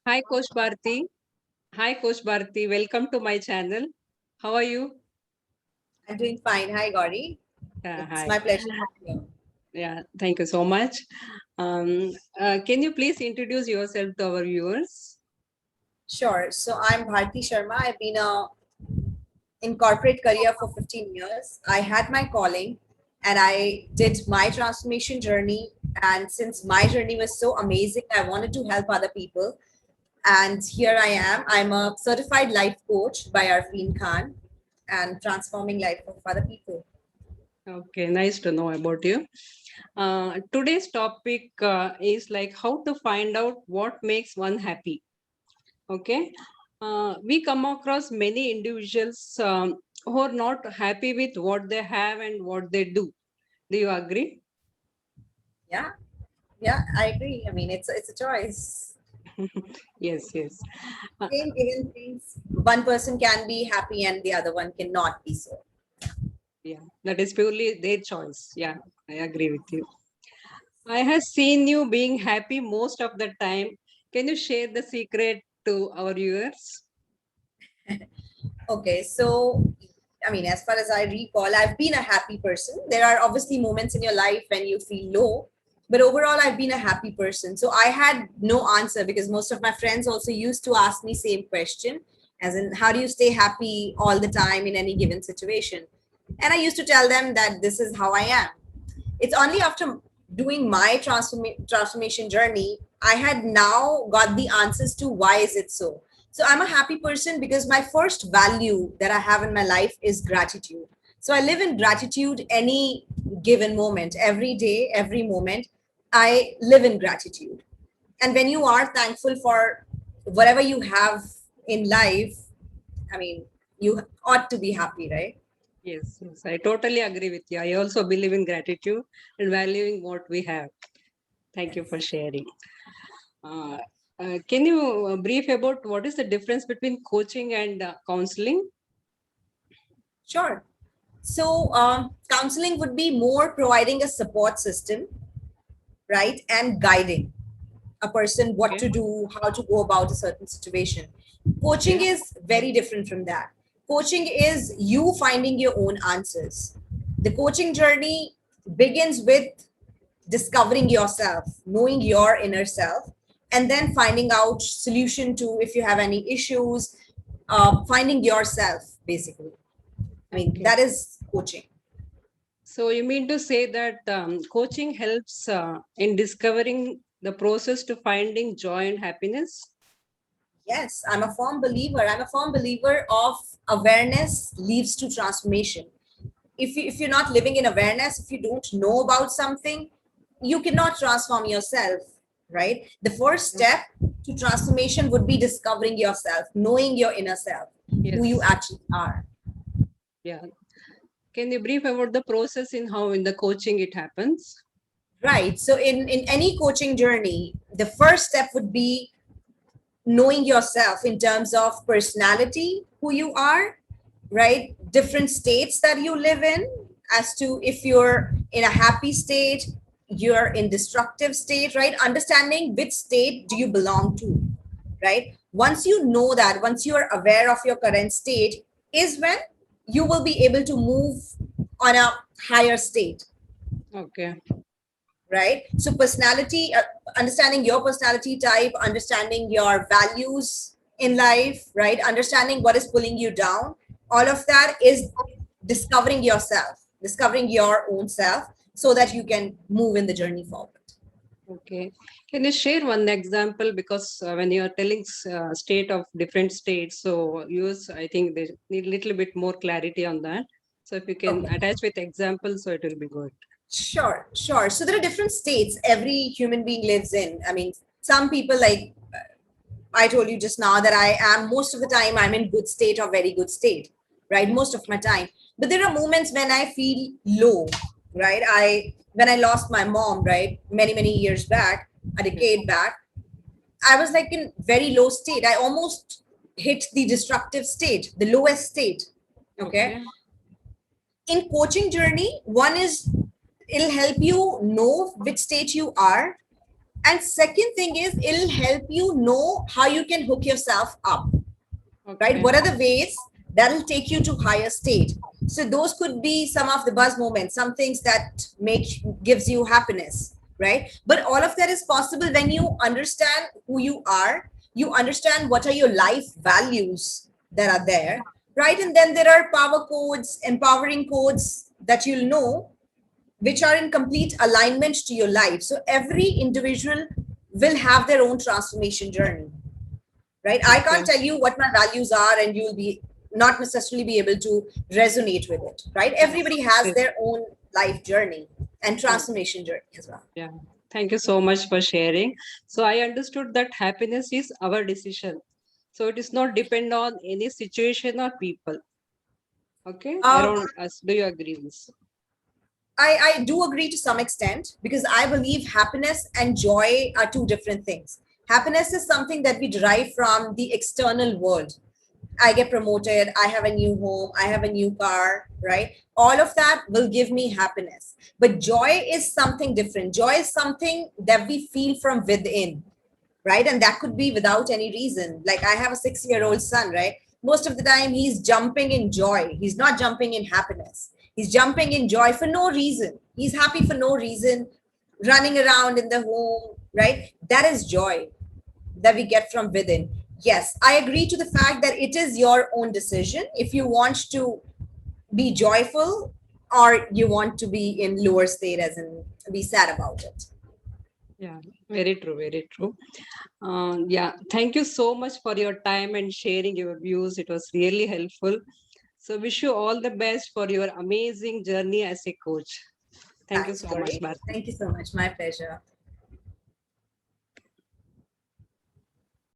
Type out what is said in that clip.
Hi, Coach Bharti. Hi, Coach Bharti. Welcome to my channel. How are you? I'm doing fine. Hi, Gauri. It's Hi. my pleasure. Yeah. Yeah, thank you so much. Can you please introduce yourself to our viewers? Sure. So I'm Bharti Sharma. I've been in corporate career for 15 years. I had my calling and I did my transformation journey. And since my journey was so amazing, I wanted to help other people. And here I am. I'm a certified life coach by Arfeen Khan and transforming life of other people. Okay, nice to know about you. Today's topic is like how to find out what makes one happy. Okay. We come across many individuals who are not happy with what they have and what they do. Do you agree? Yeah. Yeah, I agree. I mean, it's a choice. Yes, yes. Uh, Same given things. One person can be happy and the other one cannot be so. Yeah, that is purely their choice. Yeah, I agree with you. I have seen you being happy most of the time. Can you share the secret to our viewers? Okay, so I mean, as far as I recall, I've been a happy person. There are obviously moments in your life when you feel low, but overall, I've been a happy person. So I had no answer because most of my friends also used to ask me same question, as in, how do you stay happy all the time in any given situation? And I used to tell them that this is how I am. It's only after doing my transformation journey I had now got the answers to why is it so. So I'm a happy person because my first value that I have in my life is gratitude. So I live in gratitude any given moment, every day, every moment. I live in gratitude. And when you are thankful for whatever you have in life, I mean, you ought to be happy, right? Yes, yes, I totally agree with you. I also believe in gratitude and valuing what we have. Thank you for sharing. Uh, can you brief about what is the difference between coaching and counseling? Sure. So, counseling would be more providing a support system, right? And guiding a person what Okay, to do, how to go about a certain situation. Coaching okay, is very different from that. Coaching is you finding your own answers. The coaching journey begins with discovering yourself, knowing your inner self, and then finding out solution to if you have any issues, finding yourself basically. I mean, okay. that is coaching. So you mean to say that coaching helps in discovering the process to finding joy and happiness? Yes, I'm a firm believer. I'm a firm believer of awareness leads to transformation. If you're not living in awareness, if you don't know about something, you cannot transform yourself, right? The first step to transformation would be discovering yourself, knowing your inner self, who you Yes. actually are. Yeah. Can you brief about the process in how in the coaching it happens? Right. So in any coaching journey, the first step would be knowing yourself in terms of personality, who you are, right? Different states that you live in, as to if you're in a happy state, you're in destructive state, right? Understanding which state do you belong to, right? Once you know that, once you are aware of your current state, is when you will be able to move on a higher state, Okay. right? So personality, understanding your personality type, understanding your values in life, right? Understanding what is pulling you down, all of that is discovering yourself, discovering your own self, so that you can move in the journey forward. Okay. Can you share one example? Because when you are telling state of different states, so use, I think they need a little bit more clarity on that. So if you can Okay. attach with examples, so it will be good. Sure, sure. So there are different states every human being lives in. I mean, some people, like I told you just now, that I am most of the time I'm in good state or very good state, right? Most of my time. But there are moments when I feel low, right? When I lost my mom, right, many years back, a Okay. decade back, I was like in very low state. I almost hit the destructive state, the lowest state. Okay. Okay. In coaching journey, one is it'll help you know which state you are, And second thing is, it'll help you know how you can hook yourself up, right? Okay. What are the ways that'll take you to higher state? So those could be some of the buzz moments, some things that gives you happiness, right? But all of that is possible when you understand who you are, you understand what are your life values that are there, right? And then there are power codes, empowering codes that you'll know, which are in complete alignment to your life. So every individual will have their own transformation journey, right? I can't tell you what my values are, and you'll be not necessarily be able to resonate with it, right? Everybody has their own life journey and transformation journey as well. Yeah. Thank you so much for sharing. So I understood that happiness is our decision. So it is not depend on any situation or people. Okay. Around us. Do you agree with this? I do agree to some extent, because I believe happiness and joy are two different things. Happiness is something that we derive from the external world. I get promoted, I have a new home, I have a new car, right? All of that will give me happiness. But joy is something different. Joy is something that we feel from within, right? And that could be without any reason. Like, I have a 6-year-old son, right? Most of the time he's jumping in joy. He's not jumping in happiness. He's jumping in joy for no reason. He's happy for no reason, running around in the home, right? That is joy that we get from within. Yes, I agree to the fact that it is your own decision if you want to be joyful or you want to be in lower state, as in be sad about it. Yeah, very true, very true. Yeah, thank you so much for your time and sharing your views. It was really helpful. So wish you all the best for your amazing journey as a coach. Thank you so much, Bharti. Thank you so much. My pleasure.